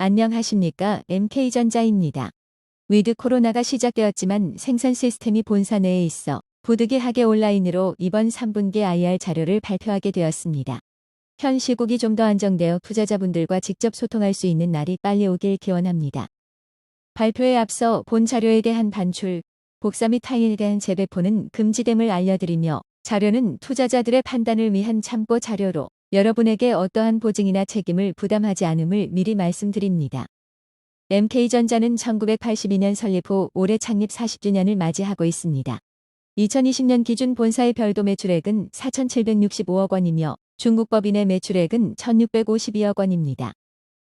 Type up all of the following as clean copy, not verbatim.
안녕하십니까? MK전자입니다. 위드 코로나가 시작되었지만 생산 시스템이 본사 내에 있어 부득이하게 온라인으로 이번 3분기 IR 자료를 발표하게 되었습니다. 현 시국이 좀 더 안정되어 투자자분들과 직접 소통할 수 있는 날이 빨리 오길 기원합니다. 발표에 앞서 본 자료에 대한 반출, 복사 및 타인에 대한 재배포는 금지됨을 알려드리며 자료는 투자자들의 판단을 위한 참고 자료로 여러분에게 어떠한 보증이나 책임을 부담하지 않음을 미리 말씀드립니다. MK전자는 1982년 설립 후 올해 창립 40주년을 맞이하고 있습니다. 2020년 기준 본사의 별도 매출액은 4,765억 원이며 중국 법인의 매출액은 1,652억 원입니다.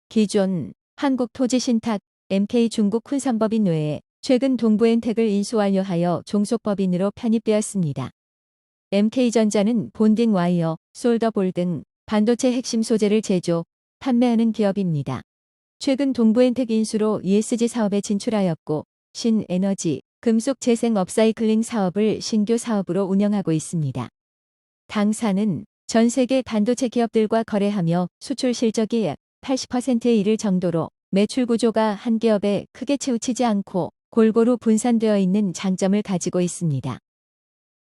기존 한국토지신탁, MK중국 쿤산법인 외에 최근 동부엔텍을 인수 완료하여 종속법인으로 편입되었습니다. MK전자는 본딩 와이어, 솔더볼 등 반도체 핵심 소재를 제조, 판매하는 기업입니다. 최근 동부엔텍 인수로 ESG 사업에 진출하였고 신에너지, 금속 재생 업사이클링 사업을 신규 사업으로 운영하고 있습니다. 당사는 전 세계 반도체 기업들과 거래하며 수출 실적이 약 80%에 이를 정도로 매출 구조가 한 기업에 크게 치우치지 않고 골고루 분산되어 있는 장점을 가지고 있습니다.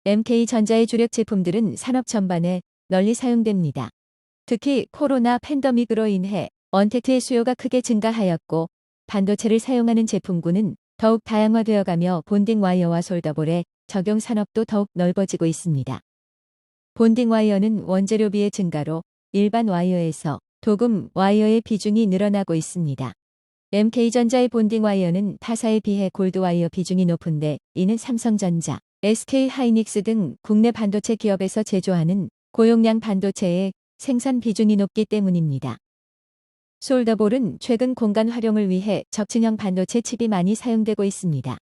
MK전자의 주력 제품들은 산업 전반에 널리 사용됩니다. 특히 코로나 팬데믹으로 인해 언택트의 수요가 크게 증가하였고 반도체를 사용하는 제품군은 더욱 다양화되어가며 본딩 와이어와 솔더볼의 적용 산업도 더욱 넓어지고 있습니다. 본딩 와이어는 원재료비의 증가로 일반 와이어에서 도금 와이어의 비중이 늘어나고 있습니다. MK전자의 본딩 와이어는 타사에 비해 골드 와이어 비중이 높은데 이는 삼성전자, SK하이닉스 등 국내 반도체 기업에서 제조하는 고용량 반도체의 생산 비중이 높기 때문입니다. 솔더볼은 최근 공간 활용을 위해 적층형 반도체 칩이 많이 사용되고 있습니다.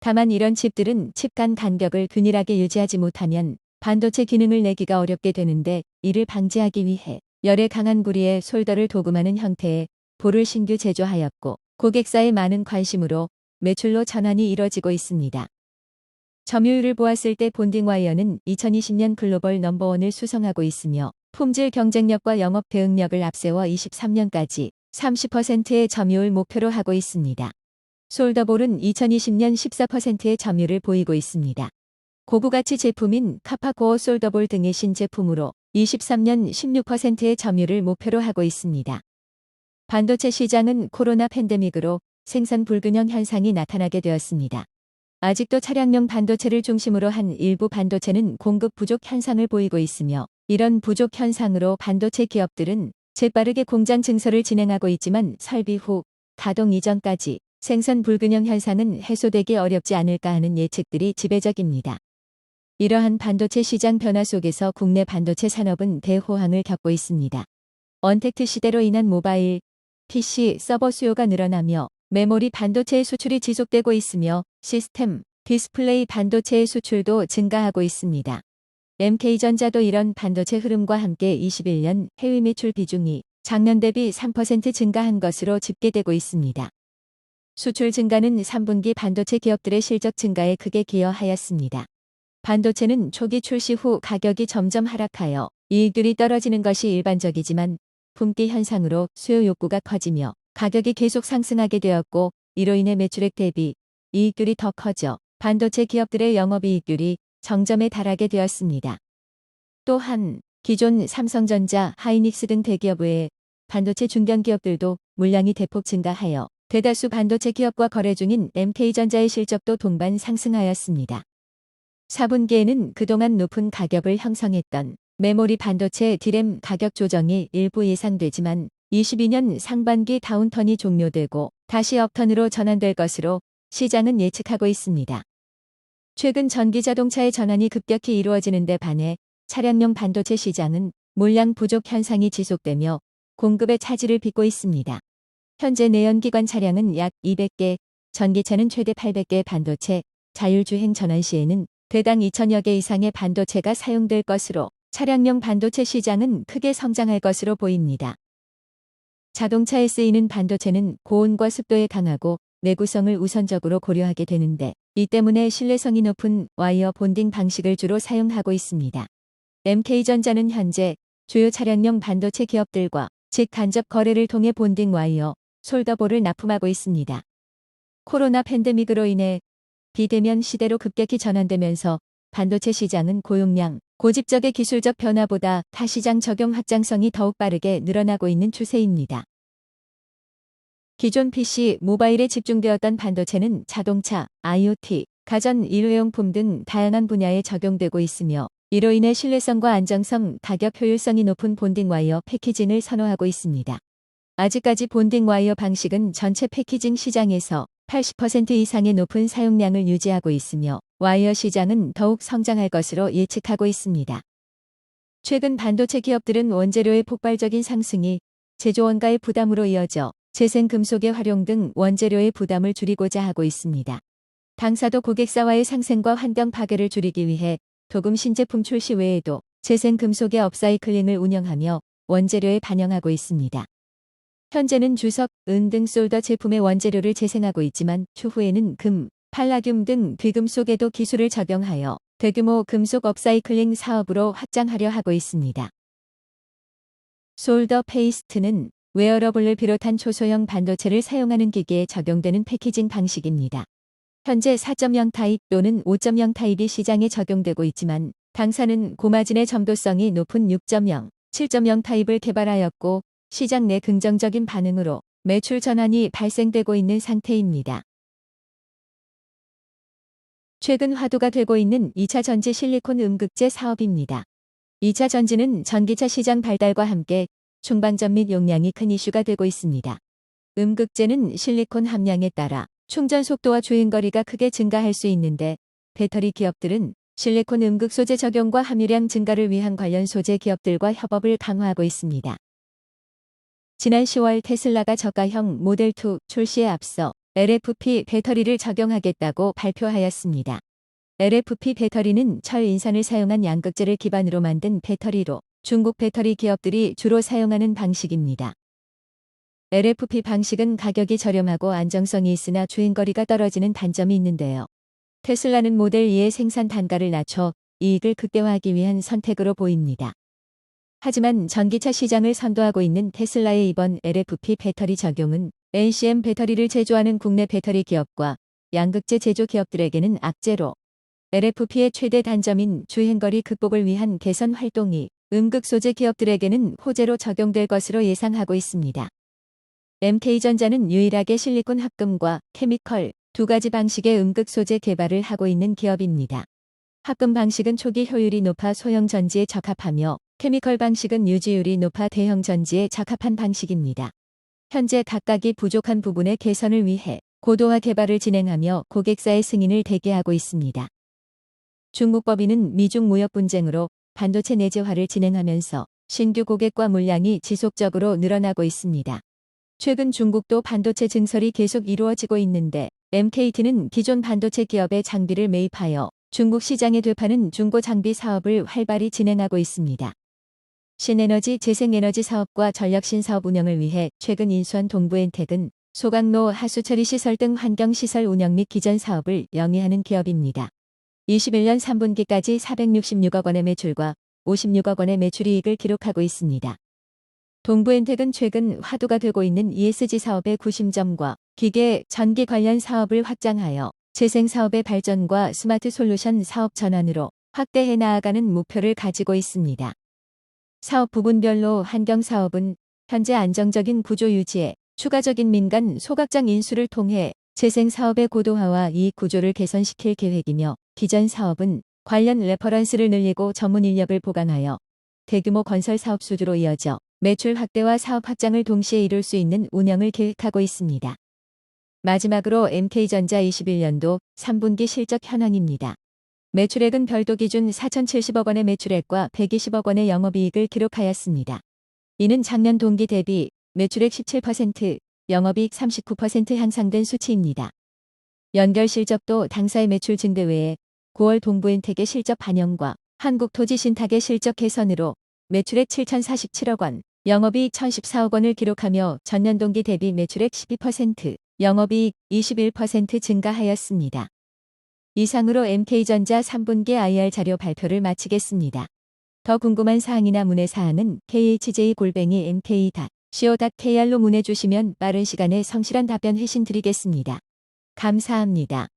다만 이런 칩들은 칩 간 간격을 균일하게 유지하지 못하면 반도체 기능을 내기가 어렵게 되는데 이를 방지하기 위해 열에 강한 구리에 솔더를 도금하는 형태의 볼을 신규 제조하였고 고객사의 많은 관심으로 매출로 전환이 이뤄지고 있습니다. 점유율을 보았을 때 본딩 와이어는 2020년 글로벌 넘버원을 수성하고 있으며 품질 경쟁력과 영업 대응력을 앞세워 23년까지 30%의 점유율 목표로 하고 있습니다. 솔더볼은 2020년 14%의 점유율을 보이고 있습니다. 고부가치 제품인 카파코어 솔더볼 등의 신제품으로 23년 16%의 점유율을 목표로 하고 있습니다. 반도체 시장은 코로나 팬데믹으로 생산 불균형 현상이 나타나게 되었습니다. 아직도 차량용 반도체를 중심으로 한 일부 반도체는 공급 부족 현상을 보이고 있으며 이런 부족 현상으로 반도체 기업들은 재빠르게 공장 증설을 진행하고 있지만 설비 후 가동 이전까지 생산 불균형 현상은 해소되기 어렵지 않을까 하는 예측들이 지배적입니다. 이러한 반도체 시장 변화 속에서 국내 반도체 산업은 대호황을 겪고 있습니다. 언택트 시대로 인한 모바일, PC, 서버 수요가 늘어나며 메모리 반도체의 수출이 지속되고 있으며 시스템, 디스플레이 반도체의 수출도 증가하고 있습니다. MK전자도 이런 반도체 흐름과 함께 21년 해외 매출 비중이 작년 대비 3% 증가한 것으로 집계되고 있습니다. 수출 증가는 3분기 반도체 기업들의 실적 증가에 크게 기여하였습니다. 반도체는 초기 출시 후 가격이 점점 하락하여 이익률이 떨어지는 것이 일반적이지만 품귀 현상으로 수요 욕구가 커지며 가격이 계속 상승하게 되었고 이로 인해 매출액 대비 이익률이 더 커져 반도체 기업들의 영업이익률이 정점에 달하게 되었습니다. 또한 기존 삼성전자, 하이닉스 등 대기업 외에 반도체 중견기업들도 물량이 대폭 증가하여 대다수 반도체 기업과 거래 중인 MK전자의 실적도 동반 상승하였습니다. 4분기에는 그동안 높은 가격을 형성했던 메모리 반도체 D램 가격 조정이 일부 예상되지만 22년 상반기 다운턴이 종료되고 다시 업턴으로 전환될 것으로 시장은 예측하고 있습니다. 최근 전기자동차의 전환이 급격히 이루어지는 데 반해 차량용 반도체 시장은 물량 부족 현상이 지속되며 공급의 차질을 빚고 있습니다. 현재 내연기관 차량은 약 200개, 전기차는 최대 800개 반도체, 자율주행 전환 시에는 대당 2,000여 개 이상의 반도체가 사용될 것으로 차량용 반도체 시장은 크게 성장할 것으로 보입니다. 자동차에 쓰이는 반도체는 고온과 습도에 강하고 내구성을 우선적으로 고려하게 되는데 이 때문에 신뢰성이 높은 와이어 본딩 방식을 주로 사용하고 있습니다. MK전자는 현재 주요 차량용 반도체 기업들과 직간접 거래를 통해 본딩 와이어, 솔더볼을 납품하고 있습니다. 코로나 팬데믹으로 인해 비대면 시대로 급격히 전환되면서 반도체 시장은 고용량, 고집적의 기술적 변화보다 타시장 적용 확장성이 더욱 빠르게 늘어나고 있는 추세입니다. 기존 PC, 모바일에 집중되었던 반도체는 자동차, IoT, 가전, 일회용품 등 다양한 분야에 적용되고 있으며 이로 인해 신뢰성과 안정성, 가격 효율성이 높은 본딩 와이어 패키징을 선호하고 있습니다. 아직까지 본딩 와이어 방식은 전체 패키징 시장에서 80% 이상의 높은 사용량을 유지하고 있으며 와이어 시장은 더욱 성장할 것으로 예측하고 있습니다. 최근 반도체 기업들은 원재료의 폭발적인 상승이 제조 원가의 부담으로 이어져 재생 금속의 활용 등 원재료의 부담을 줄이고자 하고 있습니다. 당사도 고객사와의 상생과 환경 파괴를 줄이기 위해 도금 신제품 출시 외에도 재생 금속의 업사이클링을 운영하며 원재료에 반영하고 있습니다. 현재는 주석, 은 등 솔더 제품의 원재료를 재생하고 있지만 추후에는 금, 팔라듐 등 귀금속에도 기술을 적용하여 대규모 금속 업사이클링 사업으로 확장하려 하고 있습니다. 솔더 페이스트는 웨어러블을 비롯한 초소형 반도체를 사용하는 기기에 적용되는 패키징 방식입니다. 현재 4.0 타입 또는 5.0 타입이 시장에 적용되고 있지만 당사는 고마진의 점도성이 높은 6.0, 7.0 타입을 개발하였고 시장 내 긍정적인 반응으로 매출 전환이 발생되고 있는 상태입니다. 최근 화두가 되고 있는 2차 전지 실리콘 음극재 사업입니다. 2차 전지는 전기차 시장 발달과 함께 충방전 및 용량이 큰 이슈가 되고 있습니다. 음극재는 실리콘 함량에 따라 충전 속도와 주행거리가 크게 증가할 수 있는데 배터리 기업들은 실리콘 음극 소재 적용과 함유량 증가를 위한 관련 소재 기업들과 협업을 강화하고 있습니다. 지난 10월 테슬라가 저가형 모델2 출시에 앞서 LFP 배터리를 적용하겠다고 발표하였습니다. LFP 배터리는 철 인산을 사용한 양극재를 기반으로 만든 배터리로 중국 배터리 기업들이 주로 사용하는 방식입니다. LFP 방식은 가격이 저렴하고 안정성이 있으나 주행거리가 떨어지는 단점이 있는데요. 테슬라는 모델 2의 생산 단가를 낮춰 이익을 극대화하기 위한 선택으로 보입니다. 하지만 전기차 시장을 선도하고 있는 테슬라의 이번 LFP 배터리 적용은 NCM 배터리를 제조하는 국내 배터리 기업과 양극재 제조 기업들에게는 악재로 LFP의 최대 단점인 주행거리 극복을 위한 개선 활동이 음극 소재 기업들에게는 호재로 적용될 것으로 예상하고 있습니다. MK전자는 유일하게 실리콘 합금과 케미컬 두 가지 방식의 음극 소재 개발을 하고 있는 기업입니다. 합금 방식은 초기 효율이 높아 소형 전지에 적합하며 케미컬 방식은 유지율이 높아 대형 전지에 적합한 방식입니다. 현재 각각이 부족한 부분의 개선을 위해 고도화 개발을 진행하며 고객사의 승인을 대기하고 있습니다. 중국 법인은 미중 무역 분쟁으로 반도체 내재화를 진행하면서 신규 고객과 물량이 지속적으로 늘어나고 있습니다. 최근 중국도 반도체 증설이 계속 이루어지고 있는데 MKT는 기존 반도체 기업의 장비를 매입하여 중국 시장에 되파는 중고 장비 사업을 활발히 진행하고 있습니다. 신에너지 재생에너지 사업과 전력신 사업 운영을 위해 최근 인수한 동부엔텍은 소각로 하수처리 시설 등 환경시설 운영 및 기전 사업을 영위하는 기업입니다. 21년 3분기까지 466억 원의 매출과 56억 원의 매출이익을 기록하고 있습니다. 동부엔텍은 최근 화두가 되고 있는 ESG 사업의 구심점과 기계, 전기 관련 사업을 확장하여 재생 사업의 발전과 스마트 솔루션 사업 전환으로 확대해 나아가는 목표를 가지고 있습니다. 사업 부분별로 환경 사업은 현재 안정적인 구조 유지에 추가적인 민간 소각장 인수를 통해 재생 사업의 고도화와 이익 구조를 개선시킬 계획이며 기전 사업은 관련 레퍼런스를 늘리고 전문 인력을 보강하여 대규모 건설 사업 수주로 이어져 매출 확대와 사업 확장을 동시에 이룰 수 있는 운영을 계획하고 있습니다. 마지막으로 MK전자 21년도 3분기 실적 현황입니다. 매출액은 별도 기준 4,070억 원의 매출액과 120억 원의 영업이익을 기록하였습니다. 이는 작년 동기 대비 매출액 17%, 영업이익 39% 향상된 수치입니다. 연결 실적도 당사의 매출 증대 외에 9월 동부엔텍의 실적 반영과 한국토지신탁의 실적 개선으로 매출액 7,047억 원, 영업이익 1,014억 원을 기록하며 전년 동기 대비 매출액 12%, 영업이익 21% 증가하였습니다. 이상으로 MK전자 3분기 IR 자료 발표를 마치겠습니다. 더 궁금한 사항이나 문의 사항은 khj-mk.com co.kr로 문의 주시면 빠른 시간에 성실한 답변 해신 드리겠습니다. 감사합니다.